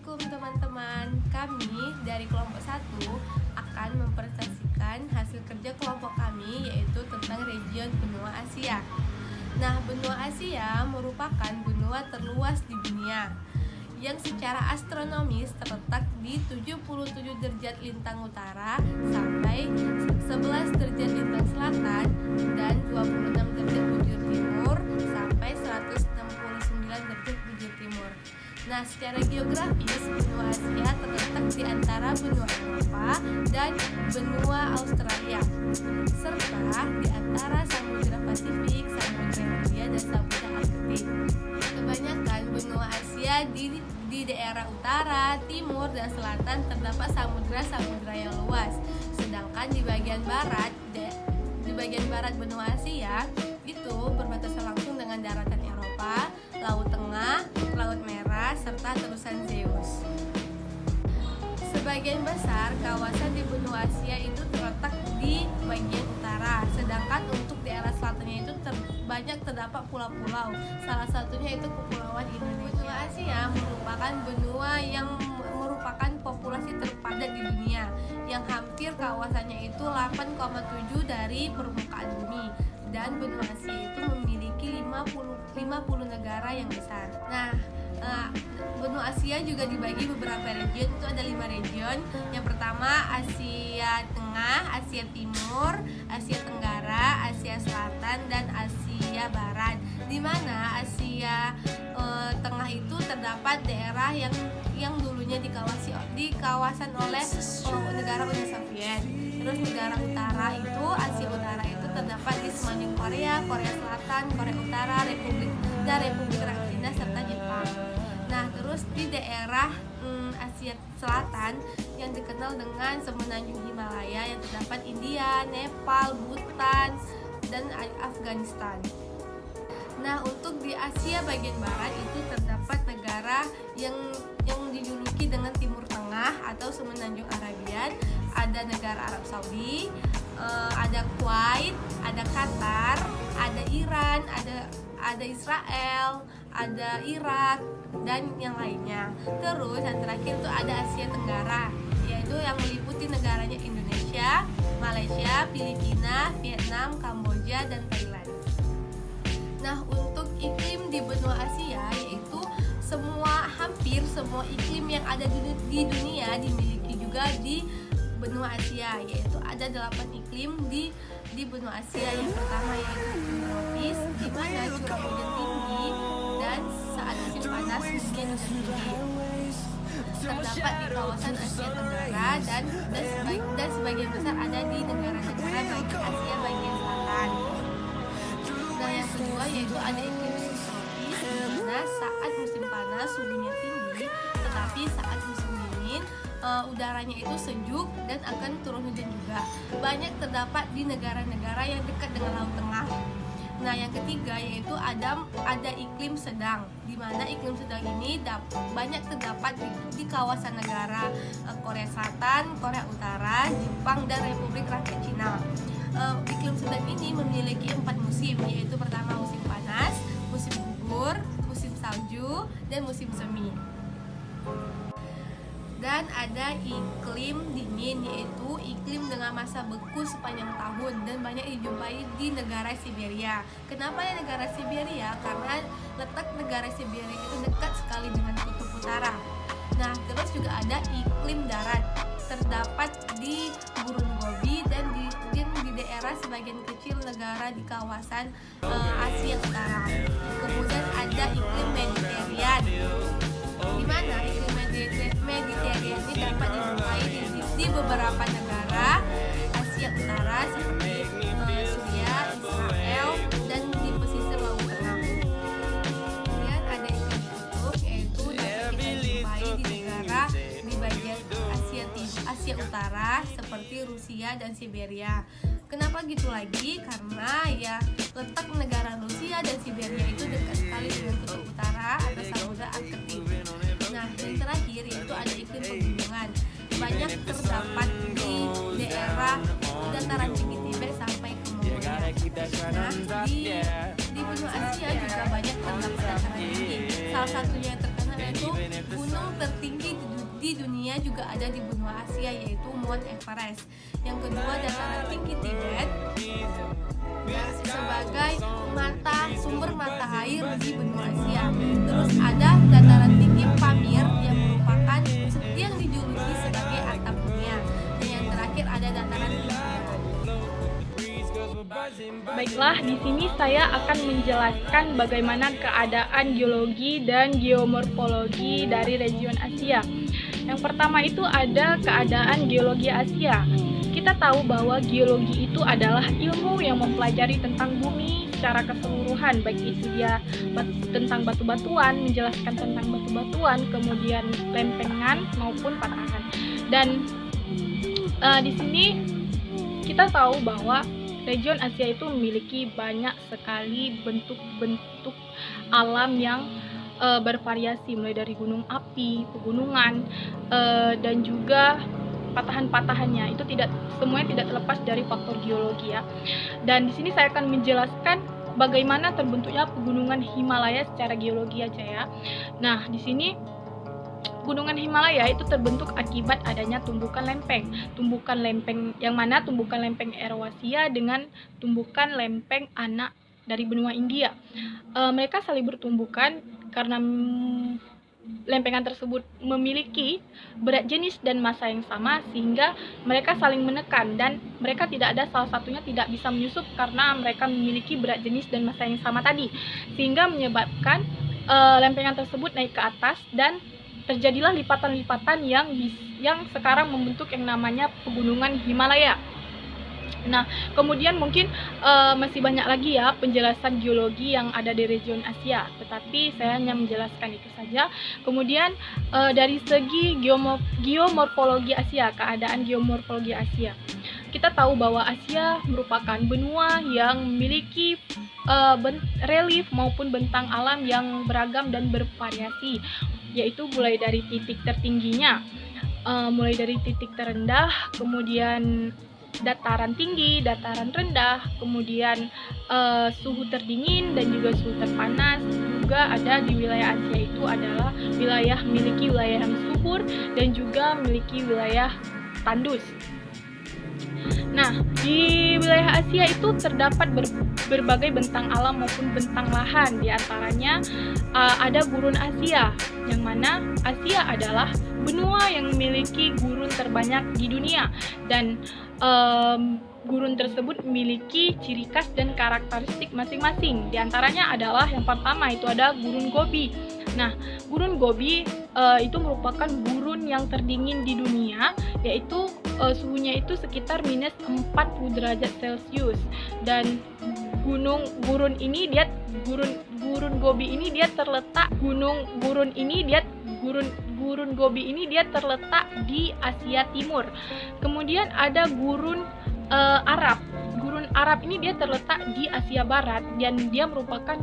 Assalamualaikum teman-teman. Kami dari kelompok 1 akan mempresentasikan hasil kerja kelompok kami, yaitu tentang region benua Asia. Nah, benua Asia merupakan benua terluas di dunia yang secara astronomis terletak di 77 derajat lintang utara sampai 11 derajat lintang selatan dan 26 derajat bujur timur sampai 169 derajat bujur timur. Nah, secara geografis benua Asia terletak di antara benua Eropa dan benua Australia, serta di antara Samudra Pasifik, Samudra Hindia, dan Samudra Arktik. Kebanyakan benua Asia di daerah utara, timur, dan selatan terdapat samudra yang luas. Sedangkan di bagian barat benua Asia itu berbatasan langsung dengan daratan Eropa, Laut Tengah, Laut Merah, serta terusan Zeus. Sebagian besar kawasan di benua Asia itu terletak di bagian utara, sedangkan untuk daerah selatannya itu banyak terdapat pulau-pulau. Salah satunya itu Kepulauan Indonesia. Benua Asia merupakan benua yang merupakan populasi terpadat di dunia, yang hampir kawasannya itu 8,7 dari permukaan bumi, dan benua Asia itu memiliki 50 negara yang besar. Nah, benua Asia juga dibagi beberapa region, itu ada 5 region. Yang pertama Asia Tengah, Asia Timur, Asia Tenggara, Asia Selatan, dan Asia Barat. Di mana Asia Tengah itu terdapat daerah yang dulunya dikawasan oleh negara Uni Soviet. Terus negara utara itu, Asia Utara itu terdapat di semenanjung Korea, Korea Selatan, Korea Utara, Republik Rakyat Cina, serta Jepang. Nah, terus di daerah Asia Selatan yang dikenal dengan semenanjung Himalaya yang terdapat India, Nepal, Bhutan, dan Afghanistan. Nah, untuk di Asia bagian barat itu terdapat negara yang dijuluki dengan Timur Tengah atau semenanjung Arabian. Ada negara Arab Saudi, ada Kuwait, ada Qatar, ada Iran, ada Israel, ada Irak, dan yang lainnya. Terus yang terakhir itu ada Asia Tenggara, yaitu yang meliputi negaranya Indonesia, Malaysia, Filipina, Vietnam, Kamboja, dan Thailand. Nah, untuk iklim di benua Asia, yaitu hampir semua iklim yang ada di dunia dimiliki juga di benua Asia, yaitu ada 8 iklim di benua Asia. Yang pertama yaitu iklim tropis, di mana curah hujan tinggi dan saat musim panas hujan tinggi. Terdapat di kawasan Asia Tenggara dan sebagian besar ada di negara-negara Asia bagian selatan. Nah, yang kedua yaitu ada iklim subtropis, di mana saat musim panas suhunya tinggi, tetapi saat musim dingin udaranya itu sejuk dan akan turun hujan juga. Banyak terdapat di negara-negara yang dekat dengan Laut Tengah. Nah, yang ketiga yaitu ada iklim sedang, di mana iklim sedang ini banyak terdapat di kawasan negara Korea Selatan, Korea Utara, Jepang, dan Republik Rakyat Cina. Iklim sedang ini memiliki 4 musim, yaitu pertama musim panas, musim gugur, musim salju, dan musim semi. Dan ada iklim dingin, yaitu iklim dengan masa beku sepanjang tahun dan banyak dijumpai di negara Siberia. Kenapa ya negara Siberia? Karena letak negara Siberia itu dekat sekali dengan kutub utara. Nah, terus juga ada iklim darat, terdapat di Gurun Gobi dan di daerah sebagian kecil negara di kawasan Asia Utara. Kemudian ada iklim Mediterranean, di mana iklim Mediterranean ini dapat dijumpai di beberapa negara Asia Utara seperti Suriah, Israel, dan di pesisir Laut Tengah. Kemudian ada iklim kutub, yaitu dapat kita jumpai di negara di bagian Asia Utara seperti Rusia dan Siberia. Kenapa gitu lagi? Karena ya letak negara Rusia dan Siberia itu dekat sekali dengan kutub utara atau Samudra Arktik. Nah, yang terakhir yaitu ada iklim pegunungan. Banyak terdapat di daerah dataran tinggi Tibet sampai ke Mongolia. Nah, di benua Asia juga banyak terdapat dataran tinggi. Salah satunya yang terkenal yaitu Gunung tertinggi di dunia juga ada di benua Asia, yaitu Mount Everest. Yang kedua, dataran tinggi Tibet sebagai sumber mata air di benua Asia. Terus ada dataran tinggi Pamir yang merupakan yang dijuluki sebagai atap dunia. Dan yang terakhir ada dataran tinggi Iran. Baiklah, di sini saya akan menjelaskan bagaimana keadaan geologi dan geomorfologi dari region Asia. Yang pertama itu ada keadaan geologi Asia. Kita tahu bahwa geologi itu adalah ilmu yang mempelajari tentang bumi secara keseluruhan, baik itu dia tentang batu-batuan, menjelaskan tentang batu-batuan, kemudian lempengan maupun patahan. Dan di sini kita tahu bahwa region Asia itu memiliki banyak sekali bentuk-bentuk alam yang bervariasi, mulai dari gunung api, pegunungan, dan juga patahan-patahannya. Itu semuanya tidak terlepas dari faktor geologi ya. Dan di sini saya akan menjelaskan bagaimana terbentuknya pegunungan Himalaya secara geologi aja ya. Nah, di sini Gunungan Himalaya itu terbentuk akibat adanya tumbukan lempeng. Tumbukan lempeng yang mana tumbukan lempeng Eurasia dengan tumbukan lempeng anak dari benua India. Mereka saling bertumbukan karena lempengan tersebut memiliki berat jenis dan massa yang sama, sehingga mereka saling menekan dan mereka tidak ada salah satunya tidak bisa menyusup karena mereka memiliki berat jenis dan massa yang sama tadi, sehingga menyebabkan lempengan tersebut naik ke atas dan terjadilah lipatan-lipatan yang sekarang membentuk yang namanya pegunungan Himalaya. Nah, kemudian mungkin masih banyak lagi ya penjelasan geologi yang ada di region Asia, tetapi saya hanya menjelaskan itu saja. Kemudian dari segi geomorfologi Asia, keadaan geomorfologi Asia, kita tahu bahwa Asia merupakan benua yang memiliki relief maupun bentang alam yang beragam dan bervariasi, yaitu mulai dari titik tertingginya, mulai dari titik terendah, kemudian dataran tinggi, dataran rendah, kemudian suhu terdingin dan juga suhu terpanas. Juga ada di wilayah Asia itu adalah memiliki wilayah yang subur dan juga memiliki wilayah tandus. Nah, di wilayah Asia itu terdapat berbagai bentang alam maupun bentang lahan. Di antaranya ada gurun Asia, yang mana Asia adalah benua yang memiliki gurun terbanyak di dunia, dan gurun tersebut memiliki ciri khas dan karakteristik masing-masing. Di antaranya adalah yang pertama itu ada gurun Gobi. Nah, gurun Gobi itu merupakan gurun yang terdingin di dunia, yaitu suhunya itu sekitar minus 40 derajat Celcius. Dan gurun Gobi ini dia terletak di Asia Timur. Kemudian ada gurun Arab. Gurun Arab ini dia terletak di Asia Barat dan dia merupakan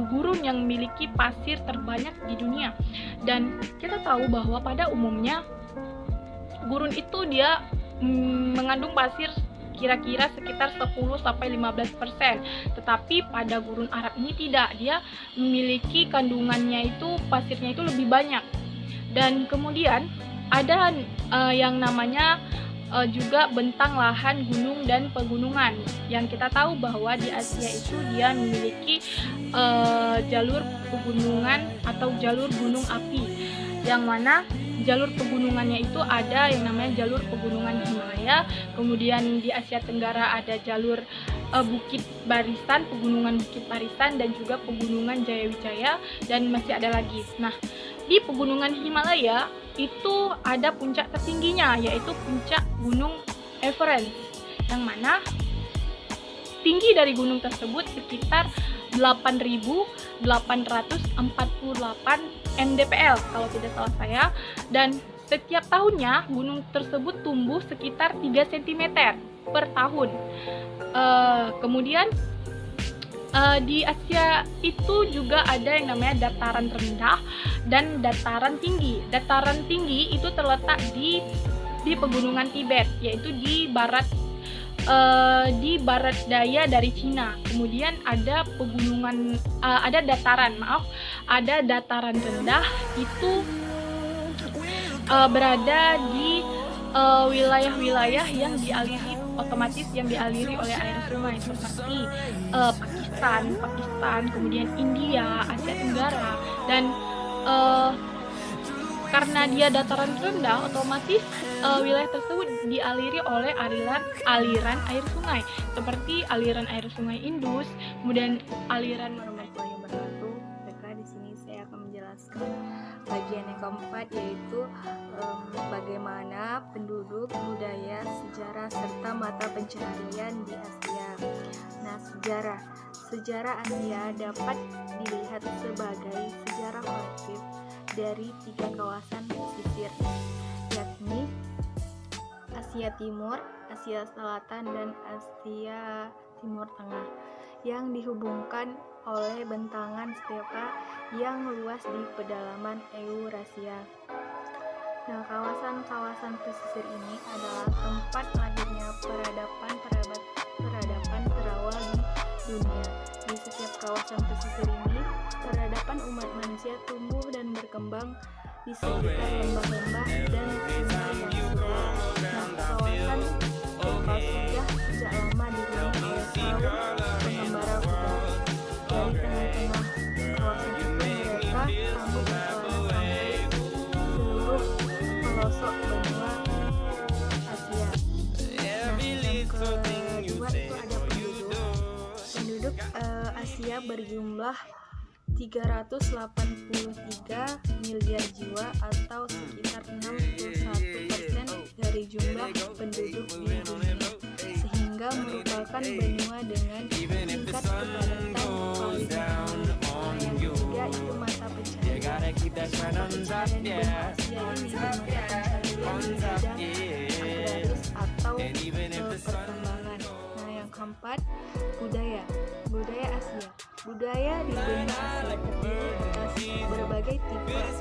gurun yang memiliki pasir terbanyak di dunia. Dan kita tahu bahwa pada umumnya gurun itu dia mengandung pasir kira-kira sekitar 10-15%. Tetapi pada gurun Arab ini tidak, dia memiliki kandungannya itu pasirnya itu lebih banyak. Dan kemudian ada yang namanya juga bentang lahan gunung dan pegunungan, yang kita tahu bahwa di Asia itu dia memiliki jalur pegunungan atau jalur gunung api, yang mana jalur pegunungannya itu ada yang namanya jalur pegunungan Himalaya. Kemudian di Asia Tenggara ada jalur pegunungan Bukit Barisan dan juga pegunungan Jayawijaya, dan masih ada lagi. Nah, di pegunungan Himalaya itu ada puncak tertingginya, yaitu puncak Gunung Everest, yang mana tinggi dari gunung tersebut sekitar 8.848 mdpl kalau tidak salah saya, dan setiap tahunnya gunung tersebut tumbuh sekitar 3 cm per tahun. Kemudian di Asia itu juga ada yang namanya dataran rendah dan dataran tinggi. Dataran tinggi itu terletak di pegunungan Tibet, yaitu di barat daya dari Cina. Kemudian ada dataran rendah itu berada di wilayah-wilayah yang dialiri oleh air sungai seperti Pakistan, kemudian India, Asia Tenggara, dan karena dia dataran rendah, otomatis wilayah tersebut dialiri oleh aliran air sungai seperti aliran air sungai Indus, kemudian aliran Warahmatullahi wabarakatuh. Baiklah, di sini saya akan menjelaskan bagian yang keempat, yaitu bagaimana penduduk, budaya, sejarah, serta mata pencaharian di Asia. Nah, sejarah Asia dapat dilihat sebagai sejarah kolektif dari 3 kawasan pesisir, yakni Asia Timur, Asia Selatan, dan Asia Timur Tengah, yang dihubungkan oleh bentangan stepa yang luas di pedalaman Eurasia. Nah, kawasan-kawasan pesisir ini adalah tempat lahirnya peradaban terawal di dunia. Di setiap kawasan pesisir ini, peradaban umat manusia tumbuh dan berkembang di sekitar lembah-lembah dan sungai yang sudah. Nah, kawasan lokal sudah sejak lama dihuni oleh kaum pengembara kuda. Dari tengah-tengah kawasan itu mereka sambut perjalanan sampai seluruh pelosok benua Asia. Nah, yang kedua itu ada penduduk Asia berjumlah 383 miliar jiwa atau sekitar 61% dari jumlah penduduk di dunia, sehingga merupakan benua dengan tingkat kepadatan paling tinggi. Yang ketiga itu mata pencaharian. Mata pencaharian di benua Asia ini mata pencaharian di bidang agraris atau pertambangan. Nah, yang keempat, budaya Asia. Budaya di benua Asia terdiri atas berbagai tipe ras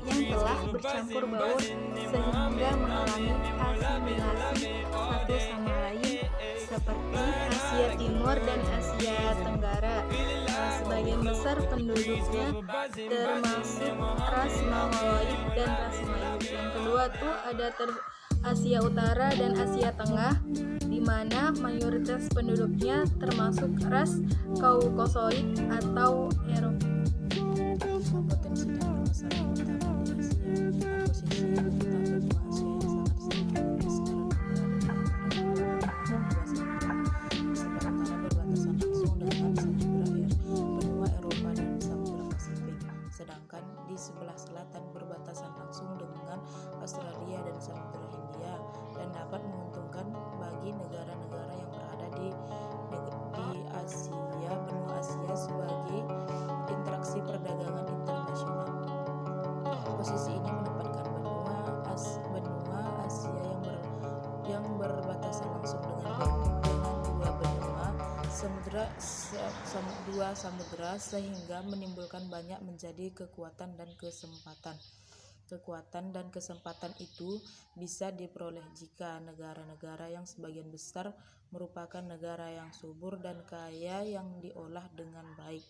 yang telah bercampur baur sehingga mengalami asimilasi satu sama lain, seperti Asia Timur dan Asia Tenggara. Sebagian besar penduduknya termasuk ras Mongoloid dan ras Melayu. Yang kedua tuh ada Asia Utara dan Asia Tengah, di mana mayoritas penduduknya termasuk ras Kaukasoid atau Eropa. Potensi dan permasalahan utama di Asia. Posisi ibu kota benua Asia yang sangat strategis di sebelah utara berbatasan langsung dengan Samudra Air, benua Eropa dan Samudra Pasifik, sedangkan di sebelah selatan berbatasan langsung dengan Australia dan Samudra Hindia, dan dapat menguntungkan bagi negara-negara yang berada di Asia, benua Asia sebagai interaksi perdagangan internasional. Posisi ini menempatkan benua Asia yang berbatasan langsung dengan dua samudra sehingga menimbulkan banyak menjadi kekuatan dan kesempatan itu bisa diperoleh jika negara-negara yang sebagian besar merupakan negara yang subur dan kaya yang diolah dengan baik,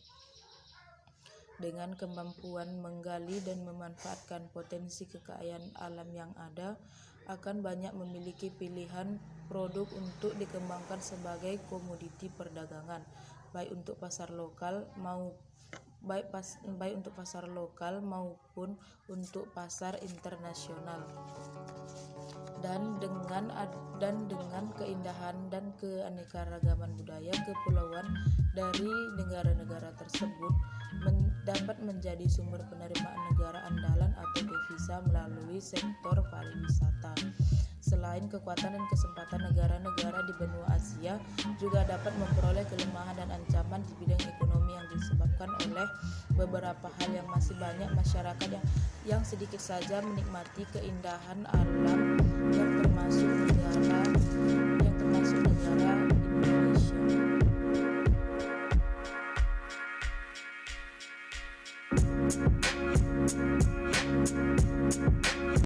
dengan kemampuan menggali dan memanfaatkan potensi kekayaan alam yang ada, akan banyak memiliki pilihan produk untuk dikembangkan sebagai komoditi perdagangan, baik untuk pasar lokal maupun untuk pasar internasional. Dan dengan keindahan dan keanekaragaman budaya kepulauan dari negara-negara tersebut dapat menjadi sumber penerimaan negara andalan atau devisa melalui sektor pariwisata. Selain kekuatan dan kesempatan, negara-negara di benua Asia juga dapat memperoleh kelemahan dan ancaman di bidang ekonomi yang disebabkan oleh beberapa hal yang masih banyak masyarakat yang sedikit saja menikmati keindahan alam yang termasuk negara Indonesia.